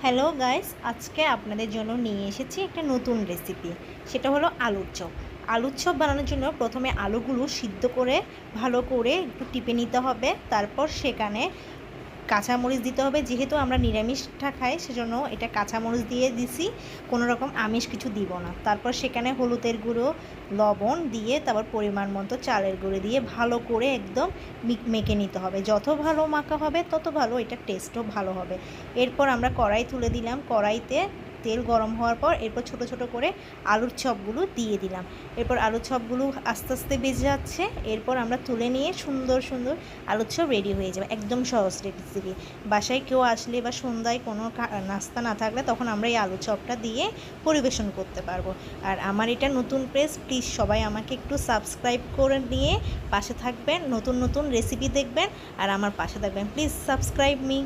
Hello guys, আজকে আপনাদের জন্য নিয়ে এসেছি একটা নতুন রেসিপি। সেটা হলো আলুর চপ। আলুর চপ বানানোর জন্য প্রথমে আলুগুলো সিদ্ধ করে ভালো করে একটু টিপে নিতে হবে। তারপর সেখানে কাঁচামরিচ দিতে হবে। যেহেতু আমরা নিরামিষটা খাই সেজন্য এটা কাঁচামরিচ দিয়ে দিছি, কোনো রকম আমিষ কিছু দিব না। তারপর সেখানে হলুদের গুঁড়ো, লবণ দিয়ে তারপর পরিমাণ মতো চালের গুঁড়ো দিয়ে ভালো করে একদম মেখে নিতে হবে। যত ভালো মাখা হবে তত ভালো, এটার টেস্টও ভালো হবে। এরপর আমরা কড়াই তুলে দিলাম। কড়াইতে তেল গরম হওয়ার পর এরপর ছোট ছোট করে আলুর চপগুলো দিয়ে দিলাম। এরপর আলুর চপগুলো আস্তে আস্তে বেজে যাচ্ছে। এরপর আমরা তুলে নিয়ে সুন্দর সুন্দর আলুর চপ রেডি হয়ে যাবে। একদম সহজ রেসিপি। বাসায় কেউ আসলে বা সন্ধ্যায় কোনো নাস্তা না থাকলে তখন আমরা এই আলুর চপটা দিয়ে পরিবেশন করতে পারবো। আর আমার এটা নতুন পেজ, প্লিজ সবাই আমাকে একটু সাবস্ক্রাইব করে নিয়ে পাশে থাকবেন। নতুন নতুন রেসিপি দেখবেন আর আমার পাশে থাকবেন। Please subscribe me.